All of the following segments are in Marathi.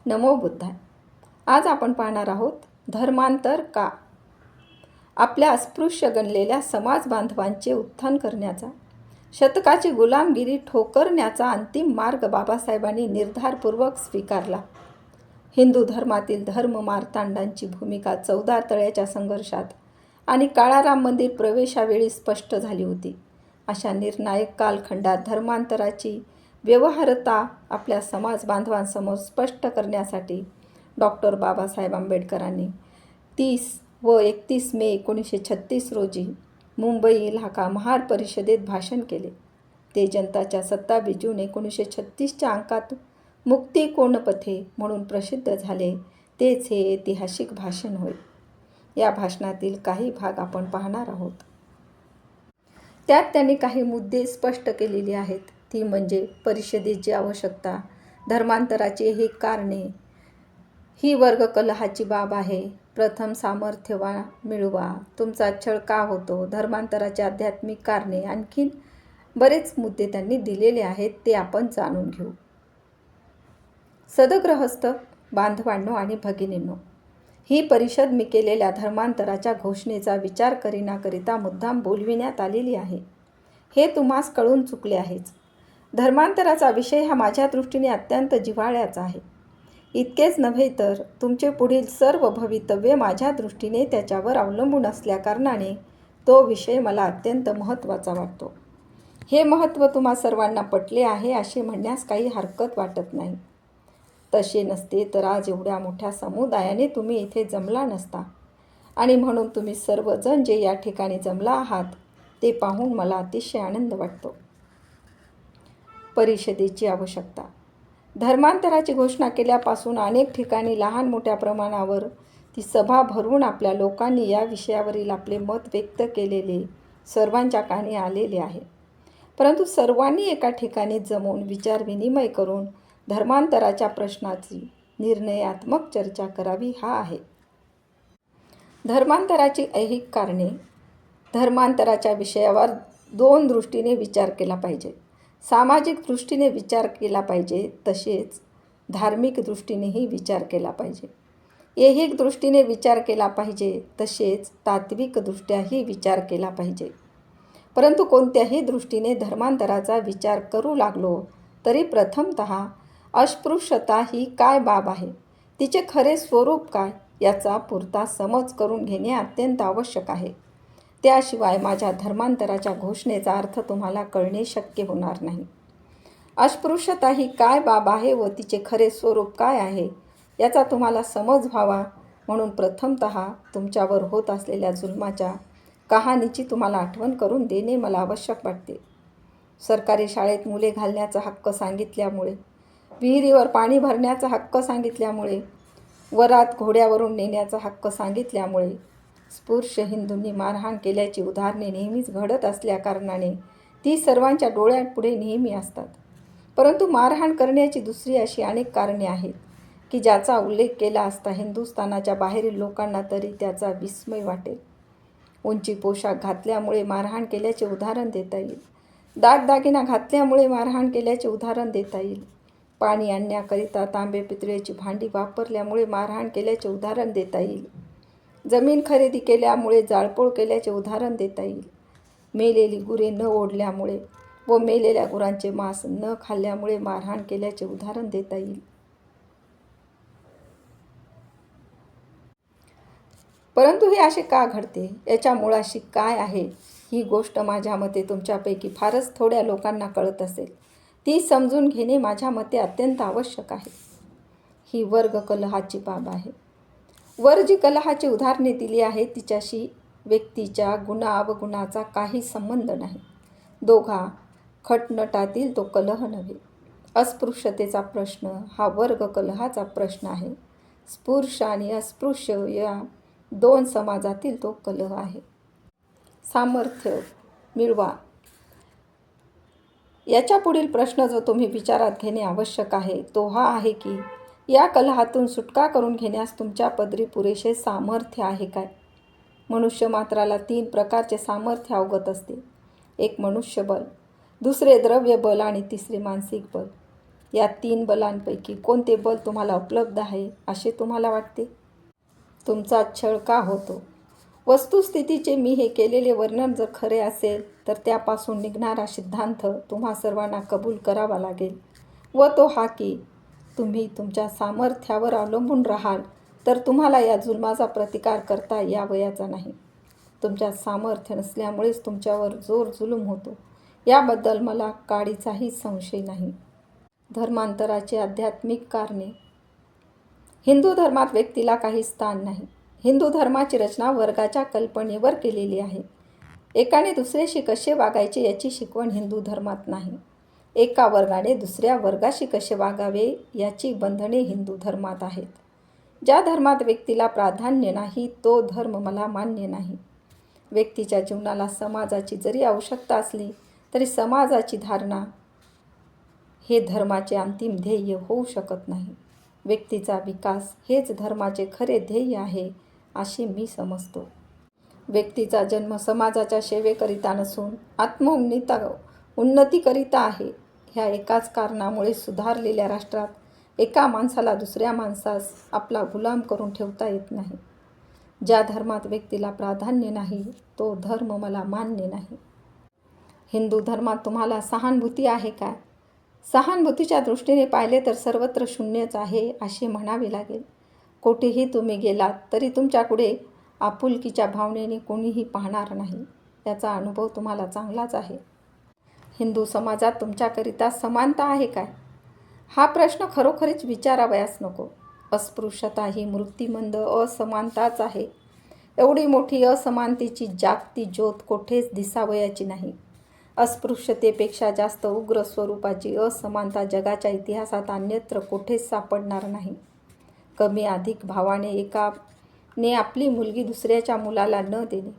नमो बुद्धाय. आज आपण पाहणार आहोत धर्मांतर का. आपल्या अस्पृश्य गणलेल्या समाज बांधवांचे उत्थान करण्याचा, शतकाची गुलामगिरी ठोकरण्याचा अंतिम मार्ग बाबासाहेबांनी निर्धारपूर्वक स्वीकारला. हिंदू धर्मातील धर्म मार्तांडांची भूमिका 14 तळ्याच्या संघर्षात आणि काळाराम मंदिर प्रवेशावेळी स्पष्ट झाली होती. अशा निर्णायक कालखंडात धर्मांतराची व्यवहार्यता आपल्या समाज बांधवांसमोर स्पष्ट करण्यासाठी डॉक्टर बाबासाहेब आंबेडकरांनी 30 व 31 मे 1936 रोजी मुंबई इलाका महार परिषदेत भाषण केले. ते जनताच्या 27 जून 1936च्या अंकात मुक्ती कोणपथे म्हणून प्रसिद्ध झाले. तेच हे ऐतिहासिक भाषण होय. या भाषणातील काही भाग आपण पाहणार आहोत. त्यात त्यांनी काही मुद्दे स्पष्ट केलेली आहेत. ती म्हणजे परिषदेची आवश्यकता, धर्मांतराची ही कारणे, ही वर्ग कलहाची बाब आहे, प्रथम सामर्थ्य मिळवा, तुमचा छळ का होतो, धर्मांतराची आध्यात्मिक कारणे, आणखीन बरेच मुद्दे त्यांनी दिलेले आहेत. ते आपण जाणून घेऊ. सदग्रहस्थ बांधवांनो आणि भगिनींनो, ही परिषद मी केलेल्या धर्मांतराच्या घोषणेचा विचार करिता मुद्दाम बोलविण्यात आलेली आहे. हे तुम्हास कळून चुकले आहेच. धर्मांतराचा विषय हा माझ्या दृष्टीने अत्यंत जिव्हाळ्याचा आहे. इतकेच नव्हे तर तुमचे पुढील सर्व भवितव्य माझ्या दृष्टीने त्याच्यावर अवलंबून असल्याकारणाने तो विषय मला अत्यंत महत्त्वाचा वाटतो. हे महत्त्व तुम्हा सर्वांना पटले आहे असे म्हणण्यास काही हरकत वाटत नाही. तसे नसते तर आज एवढ्या मोठ्या समुदायाने तुम्ही इथे जमला नसता. आणि म्हणून तुम्ही सर्वजण जे या ठिकाणी जमला आहात ते पाहून मला अतिशय आनंद वाटतो. परिषदेची आवश्यकता. धर्मांतराची घोषणा केल्यापासून अनेक ठिकाणी लहान मोठ्या प्रमाणावर ती सभा भरवून आपल्या लोकांनी या विषयावरील आपले मत व्यक्त केलेले सर्वांच्या कानी आलेले आहे. परंतु सर्वांनी एका ठिकाणी जमून विचारविनिमय करून धर्मांतराच्या प्रश्नाची निर्णयात्मक चर्चा करावी हा आहे. धर्मांतराची ऐहिक कारणे. धर्मांतराच्या विषयावर 2 दृष्टीने विचार केला पाहिजे. सामाजिक दृष्टीने विचार केला पाहिजे, तसेच धार्मिक दृष्टीनेही विचार केला पाहिजे. ऐहिक दृष्टीने विचार केला पाहिजे, तसेच तात्विकदृष्ट्याही विचार केला पाहिजे. परंतु कोणत्याही दृष्टीने धर्मांतराचा विचार करू लागलो तरी प्रथमतः अस्पृश्यता ही काय बाब आहे, तिचे खरे स्वरूप काय, याचा पुरता समज करून घेणे अत्यंत आवश्यक आहे. त्याशिवाय माझ्या धर्मांतराच्या घोषणेचा अर्थ तुम्हाला कळणे शक्य होणार नाही. अस्पृश्यता ही काय बाब आहे व तिचे खरे स्वरूप काय आहे याचा तुम्हाला समज व्हावा म्हणून प्रथमतः तुमच्यावर होत असलेल्या जुलमाच्या कहाणीची तुम्हाला आठवण करून देणे मला आवश्यक वाटते. सरकारी शाळेत मुले घालण्याचा हक्क सांगितल्यामुळे, विहिरीवर पाणी भरण्याचा हक्क सांगितल्यामुळे, वरात घोड्यावरून नेण्याचा हक्क सांगितल्यामुळे स्पृश्य हिंदूंनी मारहाण केल्याची उदाहरणे नेहमीच घडत असल्याकारणाने ती सर्वांच्या डोळ्यांपुढे नेहमी असतात. परंतु मारहाण करण्याची दुसरी अशी अनेक कारणे आहेत की ज्याचा उल्लेख केला असता हिंदुस्थानाच्या बाहेरील लोकांना तरी त्याचा विस्मय वाटेल. उंची पोशाख घातल्यामुळे मारहाण केल्याचे उदाहरण देता येईल. दागदागिना घातल्यामुळे मारहाण केल्याचे उदाहरण देता येईल. पाणी आणण्याकरिता तांबे पितळेची भांडी वापरल्यामुळे मारहाण केल्याचे उदाहरण देता येईल. जमीन खरेदी केल्यामुळे जाळपोळ केल्याचे उदाहरण देता येईल. मेलेली गुरे न ओढल्यामुळे व मेलेल्या गुरांचे मांस न खाल्ल्यामुळे मारहाण केल्याचे उदाहरण देता येईल. परंतु हे असे का घडते, याच्या मुळाशी काय आहे, ही गोष्ट माझ्या मते तुमच्यापैकी फारच थोड्या लोकांना कळत असेल. ती समजून घेणे माझ्या मते अत्यंत आवश्यक आहे. ही वर्ग कलहाची बाब आहे. वर जी कलहाची उदाहरणे दिली आहेत तिच्याशी व्यक्तीच्या गुणावगुणाचा काही संबंध नाही. दोघा खटनटातील तो कलह नव्हे. अस्पृश्यतेचा प्रश्न हा वर्ग कलहाचा प्रश्न आहे. स्पृश्य आणि अस्पृश्य या 2 समाजातील तो कलह आहे. सामर्थ्य मिळवा. याच्या पुढील प्रश्न जो तुम्ही विचारात घेणे आवश्यक आहे तो हा आहे की या कलहातून सुटका करून घेण्यास तुमच्या पदरी पुरेसे सामर्थ्य आहे काय. मनुष्य मात्राला 3 प्रकारचे सामर्थ्य अवगत असते. एक मनुष्यबळ, दुसरे द्रव्य बल आणि तिसरे मानसिक बल. या 3 बलांपैकी कोणते बल तुम्हाला उपलब्ध आहे असे तुम्हाला वाटते? तुमचा छळ का होतो? वस्तुस्थितीचे मी हे केलेले वर्णन जर खरे असेल तर त्यापासून निघणारा सिद्धांत तुम्हा सर्वांना कबूल करावा लागेल, व तो हा की तुम्ही तुमच्या सामर्थ्यावर अवलंबून राहाल तर तुम्हाला या जुलमाचा प्रतिकार करता यावयाचा नाही. तुमच्या सामर्थ्य नसल्यामुळेच तुमच्यावर जोर जुलूम होतो, याबद्दल मला काडीचाही संशय नाही. धर्मांतराची आध्यात्मिक कारणे. हिंदू धर्मात व्यक्तीला काही स्थान नाही. हिंदू धर्माची रचना वर्गाच्या कल्पनेवर केलेली आहे. एकाने दुसऱ्याशी कसे वागायचे याची शिकवण हिंदू धर्मात नाही. एका वर्गाने दुसऱ्या वर्गाशी कसे वागावे याची बंधने हिंदू धर्मात आहेत. ज्या धर्मात व्यक्तीला प्राधान्य नाही तो धर्म मला मान्य नाही. व्यक्तीच्या जीवनाला समाजाची जरी आवश्यकता असली तरी समाजाची धारणा हे धर्माचे अंतिम ध्येय होऊ शकत नाही. व्यक्तीचा विकास हेच धर्माचे खरे ध्येय आहे असे मी समजतो. व्यक्तीचा जन्म समाजाच्या सेवेकरिता नसून उन्नतीकरिता आहे. ह्या एकाच कारणामुळे सुधारलेल्या राष्ट्रात एका माणसाला दुसऱ्या माणसास आपला गुलाम करून ठेवता येत नाही. ज्या धर्मात व्यक्तीला प्राधान्य नाही तो धर्म मला मान्य नाही. हिंदू धर्मात तुम्हाला सहानुभूती आहे काय? सहानुभूतीच्या दृष्टीने पाहिले तर सर्वत्र शून्यच आहे असे म्हणावे लागेल. कोठेही तुम्ही गेलात तरी तुमच्याकडे आपुलकीच्या भावनेने कोणीही पाहणार नाही. याचा अनुभव तुम्हाला चांगलाच आहे. हिंदू समाजात तुमच्याकरिता समानता आहे काय? हा प्रश्न खरोखरीच विचारावयास नको. अस्पृश्यता ही मृत्यूमंद असमानताच आहे. एवढी मोठी असमानतेची जागती ज्योत कोठेच दिसावयाची नाही. अस्पृश्यतेपेक्षा जास्त उग्र स्वरूपाची असमानता जगाच्या इतिहासात अन्यत्र कोठेच सापडणार नाही. कमी अधिक भावाने एकाने आपली मुलगी दुसऱ्याच्या मुलाला न देणे,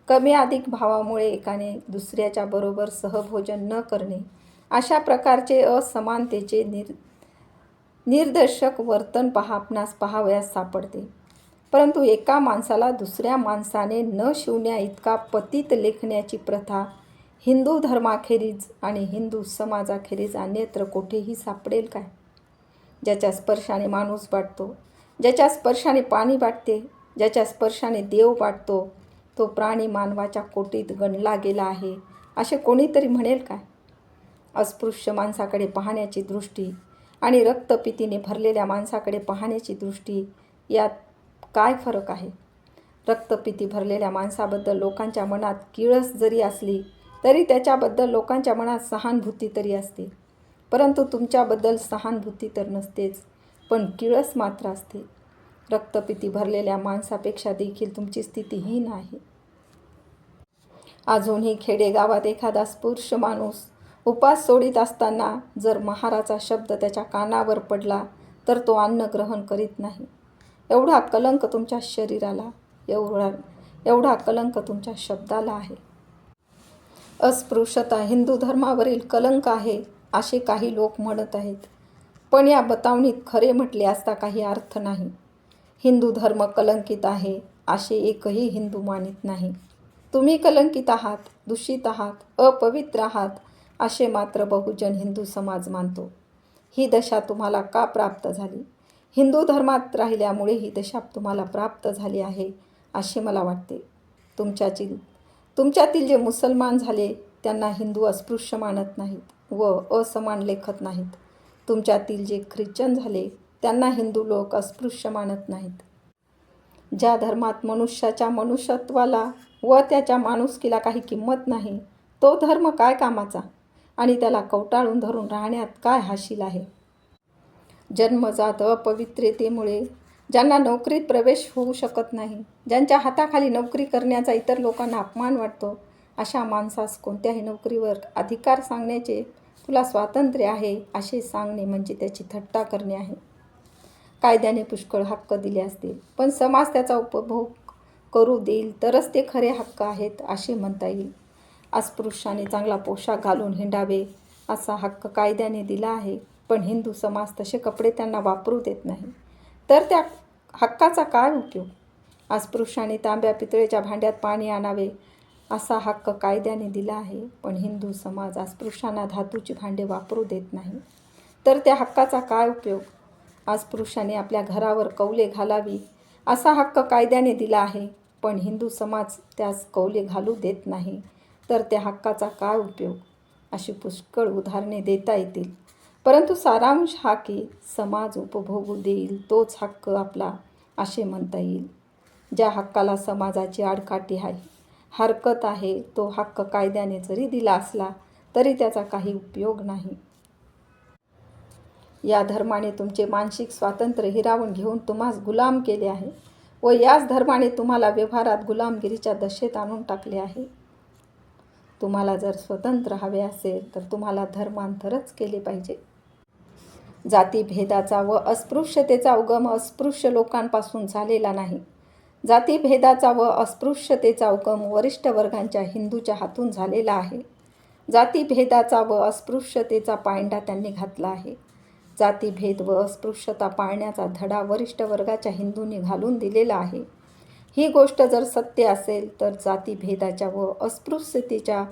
कमी अधिक भावामुळे एकाने दुसऱ्याच्या बरोबर सहभोजन न करणे, अशा प्रकारचे असमानतेचे निर्दर्शक वर्तन आपणास पाहावयास सापडते. परंतु एका माणसाला दुसऱ्या माणसाने न शिवण्या इतका पतित लेखण्याची प्रथा हिंदू धर्माखेरीज आणि हिंदू समाजाखेरीज अन्यत्र कोठेही सापडेल काय? ज्याच्या स्पर्शाने माणूस वाटतो, ज्याच्या स्पर्शाने पाणी वाटते, ज्याच्या स्पर्शाने देव वाटतो, तो प्राणी मानवाच्या कोटीत गणला गेला आहे असे कोणीतरी म्हणेल काय? अस्पृश्य माणसाकडे पाहण्याची दृष्टी आणि रक्तपितीने भरलेल्या माणसाकडे पाहण्याची दृष्टी यात काय फरक आहे? रक्तपिती भरलेल्या माणसाबद्दल लोकांच्या मनात किळस जरी असली तरी त्याच्याबद्दल लोकांच्या मनात सहानुभूती तरी असते. परंतु तुमच्याबद्दल सहानुभूती तर नसतेच, पण किळस मात्र असते. रक्तपिती भरलेल्या माणसापेक्षा देखील तुमची स्थिती हीन आहे. अजूनही खेडेगावात एखादा स्पृश्य माणूस उपास सोडित असताना जर महाराचा शब्द त्याच्या कानावर पडला तर तो अन्न ग्रहण करीत नाही. एवढा कलंक तुमच्या शरीराला, एवढा कलंक तुमच्या शब्दाला आहे. अस्पृश्यता हिंदू धर्मावरील कलंक आहे असे काही लोक म्हणत आहेत, पण या बतावणीत खरे म्हटले असता काही अर्थ नाही. हिंदू धर्म कलंकित आहे असे एकही हिंदू मानित नाही. तुम्ही कलंकित आहात, दूषित आहात, अपवित्र आहात असे मात्र बहुजन हिंदू समाज मानतो. ही दशा तुम्हाला का प्राप्त झाली? हिंदू धर्मात राहिल्यामुळे ही दशा तुम्हाला प्राप्त झाली आहे असे मला वाटते. तुमच्यातील जे मुसलमान झाले त्यांना हिंदू अस्पृश्य मानत नाहीत व असमान लेखत नाहीत. तुमच्यातील जे ख्रिश्चन झाले त्यांना हिंदू लोक अस्पृश्य मानत नाहीत. ज्या धर्मात मनुष्याच्या मनुष्यत्वाला व त्याच्या माणुसकीला काही किंमत नाही तो धर्म काय कामाचा आणि त्याला कवटाळून धरून राहण्यात काय हाशील आहे? जन्मजात अपवित्रतेमुळे ज्यांना नोकरीत प्रवेश होऊ शकत नाही, ज्यांच्या हाताखाली नोकरी करण्याचा इतर लोकांना अपमान वाटतो, अशा माणसास कोणत्याही नोकरीवर अधिकार सांगण्याचे तुला स्वातंत्र्य आहे असे सांगणे म्हणजे त्याची थट्टा करणे आहे. कायद्याने पुष्कळ हक्क दिले असतील पण समाज त्याचा उपभोग करू देईल तरच ते खरे हक्क आहेत असे म्हणता येईल. अस्पृश्याने चांगला पोशाख घालून हिंडावे असा हक्क कायद्याने दिला आहे, पण हिंदू समाज तसे कपडे त्यांना वापरू देत नाही. तर त्या हक्काचा काय उपयोग? अस्पृश्याने तांब्या पितळेच्या भांड्यात पाणी आणावे असा हक्क कायद्याने दिला आहे, पण हिंदू समाज अस्पृश्यांना धातूची भांडे वापरू देत नाही. तर त्या हक्काचा काय उपयोग? आज पुरुषाने आपल्या घरावर कौले घालावी असा हक्क कायद्याने दिला आहे, पण हिंदू समाज त्यास कौले घालू देत नाही, तर त्या हक्काचा काय उपयोग? अशी पुष्कळ उदाहरणे देता येतील. परंतु सारांश हा की समाज उपभोगू देईल तोच हक्क आपला असे म्हणता येईल. ज्या हक्काला समाजाची आडकाठी आहे, हरकत आहे, तो हक्क कायद्याने जरी दिला असला तरी त्याचा काही उपयोग नाही. या धर्माने तुमचे मानसिक स्वातंत्र्य हिरावून घेऊन तुम्हास गुलाम केले आहे व याच धर्माने तुम्हाला व्यवहारात गुलामगिरीच्या दशेत आणून टाकले आहे. तुम्हाला जर स्वतंत्र हवे असेल तर तुम्हाला धर्मांतरच केले पाहिजे. जातीभेदाचा व अस्पृश्यतेचा उगम अस्पृश्य लोकांपासून झालेला नाही. जातीभेदाचा व अस्पृश्यतेचा उगम वरिष्ठ वर्गांच्या हिंदूच्या हातून झालेला आहे. जातीभेदाचा व अस्पृश्यतेचा पायंडा त्यांनी घातला आहे. जातीभेद व अस्पृश्यता पाळण्याचा धडा वरिष्ठ वर्गाच्या हिंदूंनी घालून दिलेला आहे. ही गोष्ट जर सत्य असेल तर जातीभेदाच्या व अस्पृश्यतेच्या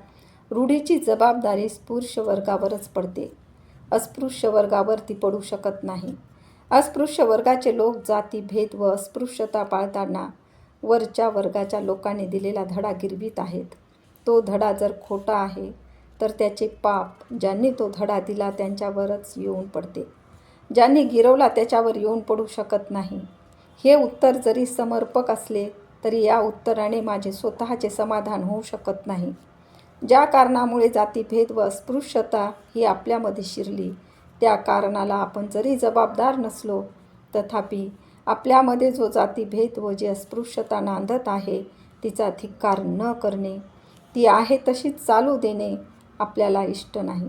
रूढीची जबाबदारी स्पृश्य वर्गावरच पडते. अस्पृश्य वर्गावर ती पडू शकत नाही. अस्पृश्य वर्गाचे लोक जातीभेद व अस्पृश्यता पाळताना वरच्या वर्गाच्या लोकांनी दिलेला धडा गिरवीत आहेत. तो धडा जर खोटा आहे तर त्याचे पाप ज्यांनी तो धडा दिला त्यांच्यावरच येऊन पडते. ज्यांनी गिरवला त्याच्यावर येऊन पडू शकत नाही. हे उत्तर जरी समर्पक असले तरी या उत्तराने माझे स्वतःचे समाधान होऊ शकत नाही. ज्या कारणामुळे जातीभेद व अस्पृश्यता ही आपल्यामध्ये शिरली त्या कारणाला आपण जरी जबाबदार नसलो तथापि आपल्यामध्ये जो जातीभेद व जी अस्पृश्यता नांदत आहे तिचा धिक्कार न करणे, ती आहे तशीच चालू देणे आपल्याला इष्ट नाही.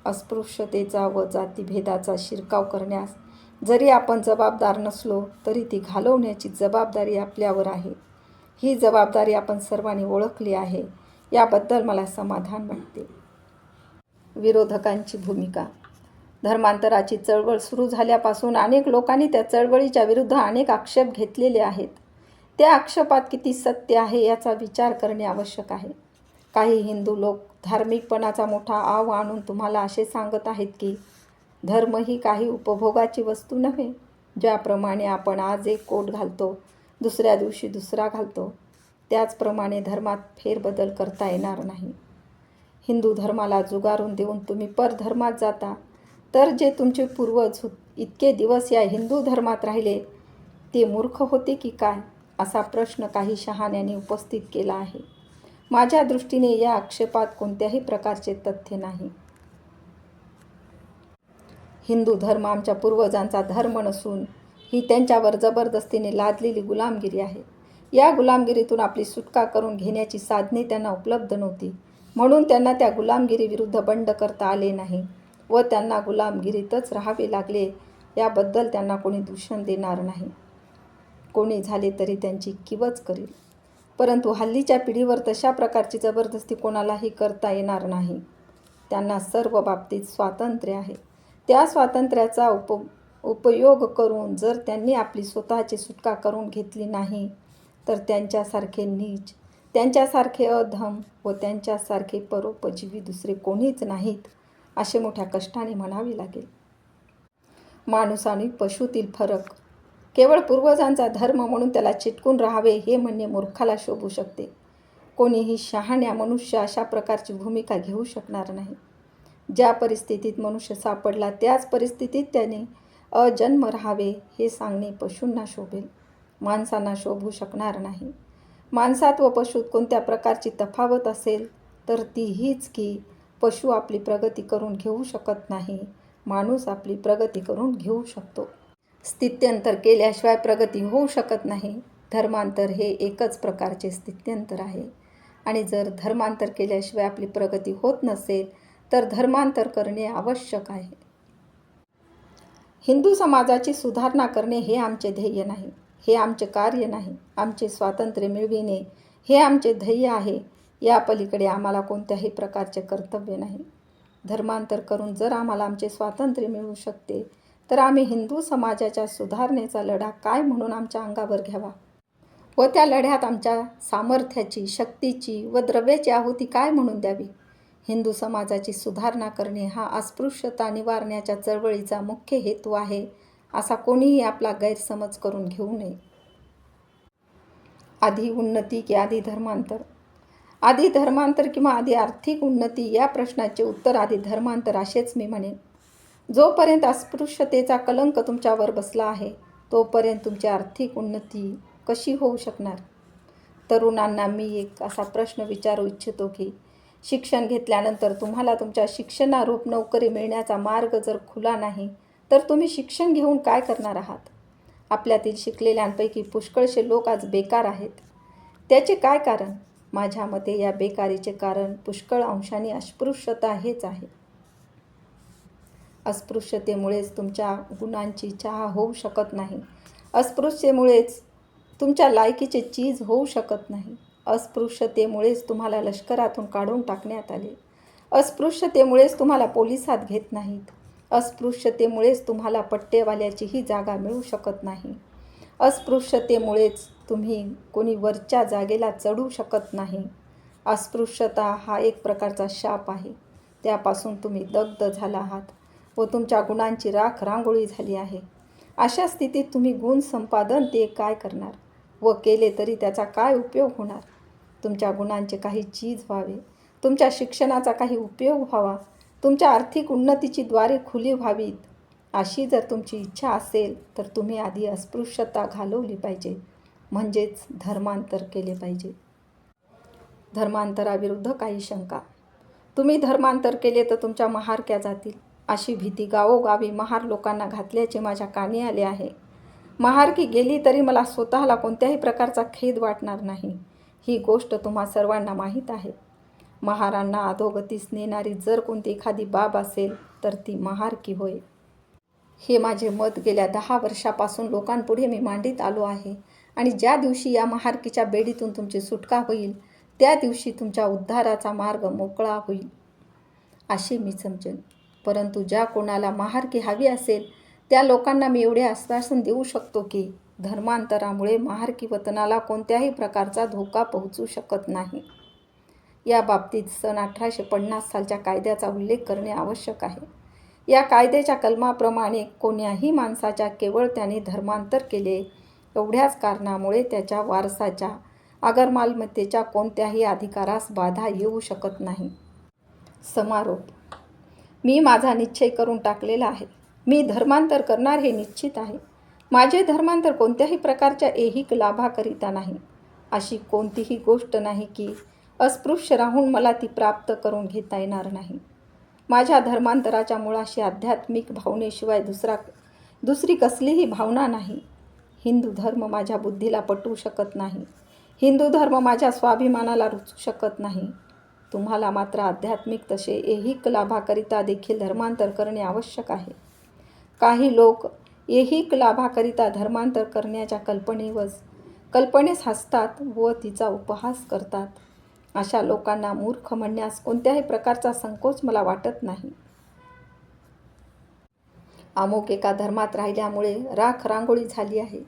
अस्पृश्यतेचा व जातीभेदाचा शिरकाव करण्यास जरी आपण जबाबदार नसलो तरी ती घालवण्याची जबाबदारी आपल्यावर आहे. ही जबाबदारी आपण सर्वांनी ओळखली आहे, याबद्दल मला समाधान वाटते. विरोधकांची भूमिका. धर्मांतराची चळवळ सुरू झाल्यापासून अनेक लोकांनी त्या चळवळीच्या विरुद्ध अनेक आक्षेप घेतलेले आहेत. त्या आक्षेपात किती सत्य आहे याचा विचार करणे आवश्यक आहे. काही हिंदू लोक धार्मिकपणाचा मोठा आव आणून तुम्हाला असे सांगत आहेत की धर्म ही काही उपभोगाची वस्तू नव्हे. ज्याप्रमाणे आपण आज एक कोट घालतो दुसऱ्या दिवशी दुसरा घालतो, त्याचप्रमाणे धर्मात फेरबदल करता येणार नाही. हिंदू धर्माला जुगारून देऊन तुम्ही परधर्मात जाता, तर जे तुमचे पूर्वज इतके दिवस या हिंदू धर्मात राहिले ते मूर्ख होते की काय, असा प्रश्न काही शहाण्यांनी उपस्थित केला आहे. माझ्या दृष्टीने या आक्षेपात कोणत्याही प्रकारचे तथ्य नाही. हिंदू धर्म आमच्या पूर्वजांचा धर्म नसून ही त्यांच्यावर जबरदस्तीने लादलेली गुलामगिरी आहे. या गुलामगिरीतून आपली सुटका करून घेण्याची साधने त्यांना उपलब्ध नव्हती, म्हणून त्यांना त्या गुलामगिरीविरुद्ध बंड करता आले नाही व त्यांना गुलामगिरीतच राहावे लागले. याबद्दल त्यांना कोणी दूषण देणार नाही. कोणी झाले तरी त्यांची किवच करील. परंतु हल्लीच्या पिढीवर तशा प्रकारची जबरदस्ती कोणालाही करता येणार नाही. त्यांना सर्व बाबतीत स्वातंत्र्य आहे. त्या स्वातंत्र्याचा उपयोग करून जर त्यांनी आपली स्वतःची सुटका करून घेतली नाही तर त्यांच्यासारखे नीच, त्यांच्यासारखे अधम व त्यांच्यासारखे परोपजीवी दुसरे कोणीच नाहीत, असे मोठ्या कष्टाने म्हणावे लागेल. माणूस आणि पशुतील फरक. केवळ पूर्वजांचा धर्म म्हणून त्याला चिटकून राहावे हे म्हणणे मूर्खाला शोभू शकते. कोणीही शहाण्या मनुष्य अशा प्रकारची भूमिका घेऊ शकणार नाही. ज्या परिस्थितीत मनुष्य सापडला त्याच परिस्थितीत त्याने अजन्म राहावे हे सांगणे पशूंना शोभेल, माणसांना शोभू शकणार नाही. माणसात व पशुत कोणत्या प्रकारची तफावत असेल तर ती हीच की पशु आपली प्रगती करून घेऊ शकत नाही, माणूस आपली प्रगती करून घेऊ शकतो. स्थित्यंतर केल्याशिवाय प्रगती होऊ शकत नाही. धर्मांतर हे एकच प्रकारचे स्थित्यंतर आहे आणि जर धर्मांतर केल्याशिवाय आपली प्रगती होत नसेल तर धर्मांतर करणे आवश्यक आहे. हिंदू समाजाची सुधारणा करणे हे आमचे ध्येय नाही, हे आमचे कार्य नाही. आमचे स्वातंत्र्य मिळविणे हे आमचे ध्येय आहे. या पलीकडे आम्हाला कोणत्याही प्रकारचे कर्तव्य नाही. धर्मांतर करून जर आम्हाला आमचे स्वातंत्र्य मिळू शकते तर आम्ही हिंदू समाजाच्या सुधारणेचा लढा काय म्हणून आमच्या अंगावर घ्यावा व त्या लढ्यात आमच्या सामर्थ्याची, शक्तीची व द्रव्याची आहुती काय म्हणून द्यावी. हिंदू समाजाची सुधारणा करणे हा अस्पृश्यता निवारण्याच्या चळवळीचा मुख्य हेतू आहे, असा कोणीही आपला गैरसमज करून घेऊ नये. आधी उन्नती की आधी धर्मांतर? आधी धर्मांतर किंवा आधी आर्थिक उन्नती या प्रश्नाचे उत्तर आधी धर्मांतर असेच मी म्हणेन. जोपर्यंत अस्पृश्यतेचा कलंक तुमच्यावर बसला आहे तोपर्यंत तुमची आर्थिक उन्नती कशी होऊ शकणार? तरुणांना मी एक असा प्रश्न विचारू इच्छितो की शिक्षण घेतल्यानंतर तुम्हाला तुमच्या शिक्षणारूप नोकरी मिळण्याचा मार्ग जर खुला नाही तर तुम्ही शिक्षण घेऊन काय करणार आहात? आपल्यातील शिकलेल्यांपैकी पुष्कळसे लोक आज बेकार आहेत. त्याचे काय कारण? माझ्या मते या बेकारीचे कारण पुष्कळ अंशाने अस्पृश्यता हेच आहे. अस्पृश्यतेमुळेच तुमच्या गुणांची चहा होऊ शकत नाही. अस्पृश्यतेमुळेच तुमच्या लायकीचे चीज होऊ शकत नाही. अस्पृश्यतेमुळेच तुम्हाला लष्करातून काढून टाकण्यात आले. अस्पृश्यतेमुळेच तुम्हाला पोलिसात घेत नाहीत. अस्पृश्यतेमुळेच तुम्हाला पट्टेवाल्याचीही जागा मिळू शकत नाही. अस्पृश्यतेमुळेच तुम्ही कोणी वरच्या जागेला चढू शकत नाही. अस्पृश्यता हा एक प्रकारचा शाप आहे. त्यापासून तुम्ही दग्ध झाला आहात व तुमच्या गुणांची राख रांगोळी झाली आहे. अशा स्थितीत तुम्ही गुण संपादन ते काय करणार व केले तरी त्याचा काय उपयोग होणार? तुमच्या गुणांचे काही चीज व्हावे, तुमच्या शिक्षणाचा काही उपयोग व्हावा, तुमच्या आर्थिक उन्नतीची द्वारे खुली व्हावीत, अशी जर तुमची इच्छा असेल तर तुम्ही आधी अस्पृश्यता घालवली पाहिजे, म्हणजेच धर्मांतर केले पाहिजे. धर्मांतराविरुद्ध काही शंका. तुम्ही धर्मांतर केले तर तुमच्या महारक्या जातील, अशी भीती गावोगावी महार लोकांना घातल्याचे माझ्या कानी आले आहे. महारकी गेली तरी मला स्वतःला कोणत्याही प्रकारचा खेद वाटणार नाही. ही गोष्ट तुम्हा सर्वांना माहीत आहे. महारांना अधोगतीस नेणारी जर कोणती एखादी बाब असेल तर ती महारकी होय. हे माझे मत गेल्या 10 वर्षापासून लोकांपुढे मी मांडीत आलो आहे आणि ज्या दिवशी या महारकीच्या बेडीतून तुमची सुटका होईल त्या दिवशी तुमच्या उद्धाराचा मार्ग मोकळा होईल असे मी समजेन. परंतु ज्या कोणाला महारकी हवी असेल त्या लोकांना मी एवढे आश्वासन देऊ शकतो की धर्मांतरामुळे महारकी वतनाला कोणत्याही प्रकारचा धोका पोहोचू शकत नाही. या बाबतीत सन 1850 सालच्या कायद्याचा उल्लेख करणे आवश्यक आहे. या कायद्याच्या कलमाप्रमाणे कोण्याही माणसाच्या केवळ त्याने धर्मांतर केले एवढ्याच कारणामुळे त्याच्या वारसाच्या अगर मालमत्तेच्या कोणत्याही अधिकारास बाधा येऊ शकत नाही. समारोप. मी माझा निश्चय करून टाकलेला आहे. मी धर्मांतर करणार हे निश्चित आहे. माझे धर्मांतर कोणत्याही प्रकारच्या ऐहिक लाभाकरिता नाही. अशी कोणतीही गोष्ट नाही की अस्पृश्य राहून मला ती प्राप्त करून घेता येणार नाही. माझ्या धर्मांतराच्या मुळाशी आध्यात्मिक भावनेशिवाय दुसरी कसलीही भावना नाही. हिंदू धर्म माझ्या बुद्धीला पटवू शकत नाही. हिंदू धर्म माझ्या स्वाभिमानाला रुचू शकत नाही. तुम्हाला मात्र आध्यात्मिक तसे ऐहिक लाभाकरिता देखील धर्मांतर करणे आवश्यक आहे. काही लोक ऐहिक लाभाकरिता धर्मांतर करण्याच्या कल्पनेस हसतात व तिचा उपहास करतात. अशा लोकांना मूर्ख म्हणण्यास कोणत्याही प्रकारचा संकोच मला वाटत नाही. अमुक एका धर्मात राहिल्यामुळे राख रांगोळी झाली आहे.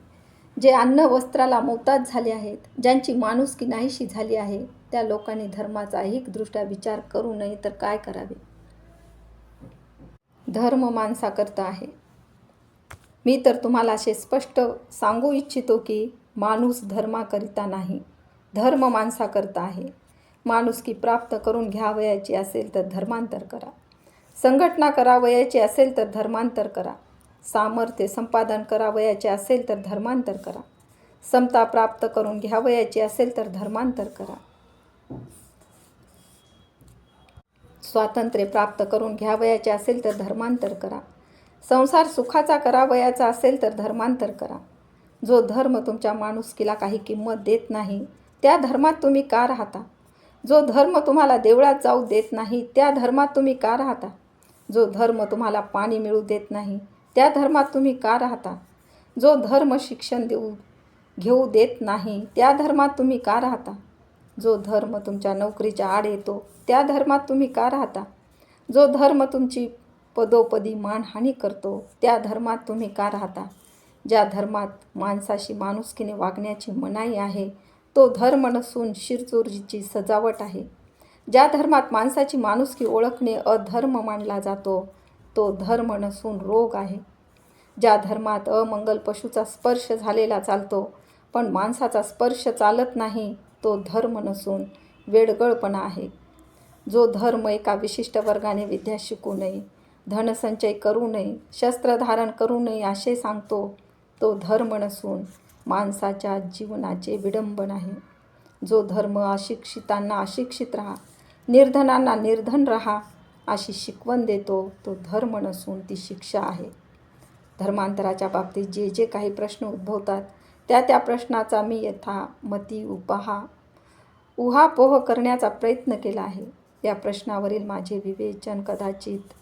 जे अन्न वस्त्राला मोताज झाले आहेत, ज्यांची माणुसकी नाहीशी झाली आहे, त्या लोकांनी धर्माचा ऐहिकदृष्ट्या विचार करू नये तर काय करावे? धर्म माणसाकरता आहे. मी तर तुम्हाला असे स्पष्ट सांगू इच्छितो की माणूस धर्माकरिता नाही, धर्म माणसाकरता आहे. माणुसकी प्राप्त करून घ्यावयाची असेल तर धर्मांतर करा. संघटना करावयाची असेल तर धर्मांतर करा. सामर्थ्य संपादन करावयाचे असेल तर धर्मांतर करा. समता प्राप्त करून घ्यावयाची असेल तर धर्मांतर करा. स्वातंत्र्य प्राप्त करून घ्यावयाचे असेल तर धर्मांतर करा. संसार सुखाचा करावयाचा असेल तर धर्मांतर करा. जो धर्म तुमच्या माणुसकीला काही किंमत देत नाही त्या धर्मात तुम्ही का राहता? जो धर्म तुम्हाला देवळात जाऊ देत नाही त्या धर्मात तुम्ही का राहता? जो धर्म तुम्हाला पाणी मिळू देत नाही त्या धर्मात तुम्ही का राहता? जो धर्म शिक्षण घेऊ देत नाही त्या धर्मात तुम्ही का राहता? जो धर्म तुमच्या नोकरीच्या आड येतो त्या धर्मात तुम्ही का राहता? जो धर्म तुमची पदोपदी मानहानी करतो त्या धर्मात तुम्ही का राहता? ज्या धर्मात माणसाशी माणुसकीने वागण्याची मनाई आहे तो धर्म नसून शिरजोरीची सजावट आहे. ज्या धर्मात माणसाची माणुसकी ओळखणे अधर्म मानला जातो तो धर्म नसून रोग आहे. ज्या धर्मात अमंगल पशूचा स्पर्श झालेला चालतो पण माणसाचा स्पर्श चालत नाही तो धर्म नसून वेडगळपणा आहे. जो धर्म एका विशिष्ट वर्गाने विद्या शिकू नये, धनसंचय करू नये, शस्त्र धारण करू नये असे सांगतो तो धर्म नसून माणसाच्या जीवनाचे विडंबन आहे. जो धर्म अशिक्षितांना अशिक्षित राहा, निर्धनांना निर्धन राहा अशी शिकवण देतो तो धर्म नसून ती शिक्षा आहे. धर्मांतराच्या बाबतीत जे जे काही प्रश्न उद्भवतात त्या प्रश्नाचा मी यथामती उहापोह करण्याचा प्रयत्न केला आहे. या प्रश्नावरील माझे विवेचन कदाचित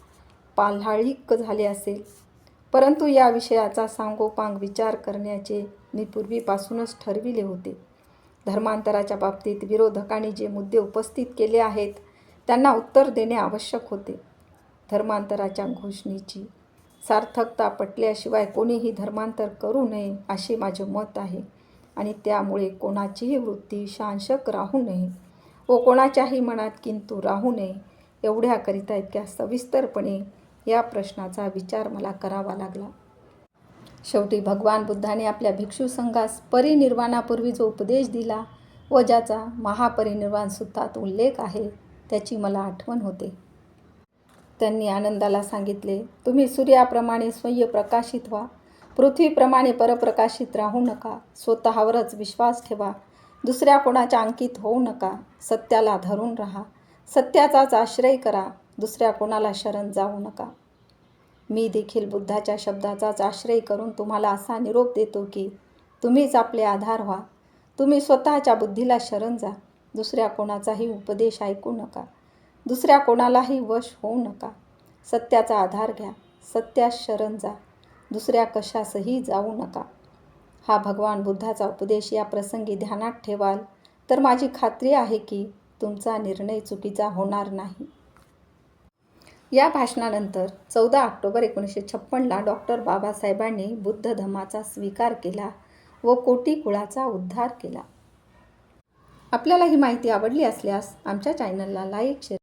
पाल्हाळिक झाले असेल, परंतु या विषयाचा सांगोपांग विचार करण्याचे मी पूर्वीपासूनच ठरविले होते. धर्मांतराच्या बाबतीत विरोधकांनी जे मुद्दे उपस्थित केले आहेत त्यांना उत्तर देणे आवश्यक होते. धर्मांतराच्या घोषणेची सार्थकता पटल्याशिवाय कोणीही धर्मांतर करू नये असे माझे मत आहे आणि त्यामुळे कोणाचीही वृत्ती शांशक राहू नये व कोणाच्याही मनात किंतु राहू नये एवढ्याकरिता इतक्या सविस्तरपणे या प्रश्नाचा विचार मला करावा लागला. शेवटी भगवान बुद्धाने आपल्या भिक्षू संघास परिनिर्वाणापूर्वी जो उपदेश दिला व ज्याचा महापरिनिर्वाण सूत्रात उल्लेख आहे त्याची मला आठवण होते. त्यांनी आनंदाला सांगितले, तुम्ही सूर्याप्रमाणे स्वयं प्रकाशित व्हा, पृथ्वीप्रमाणे परप्रकाशित राहू नका, स्वतःवरच विश्वास ठेवा, दुसऱ्या कोणाच्या अंकित होऊ नका, सत्याला धरून राहा, सत्याचाच आश्रय करा, दुसऱ्या कोणाला शरण जाऊ नका. मी देखील बुद्धाच्या शब्दाचाच आश्रय करून तुम्हाला असा निरोप देतो की तुम्हीच आपले आधार व्हा. तुम्ही स्वतःच्या बुद्धीला शरण जा, दुसऱ्या कोणाचाही उपदेश ऐकू नका, दुसऱ्या कोणालाही वश होऊ नका, सत्याचा आधार घ्या, सत्यास शरण जा, दुसऱ्या कशासही जाऊ नका. हा भगवान बुद्धाचा उपदेश या प्रसंगी ध्यानात ठेवाल तर माझी खात्री आहे की तुमचा निर्णय चुकीचा होणार नाही. या भाषणानंतर 14 ऑक्टोबर 1956ला डॉक्टर बाबासाहेबांनी बुद्ध धम्माचा स्वीकार केला व कोटी कुळाचा उद्धार केला. आपल्याला ही माहिती आवडली असल्यास आमच्या चॅनलला लाईक, शेअर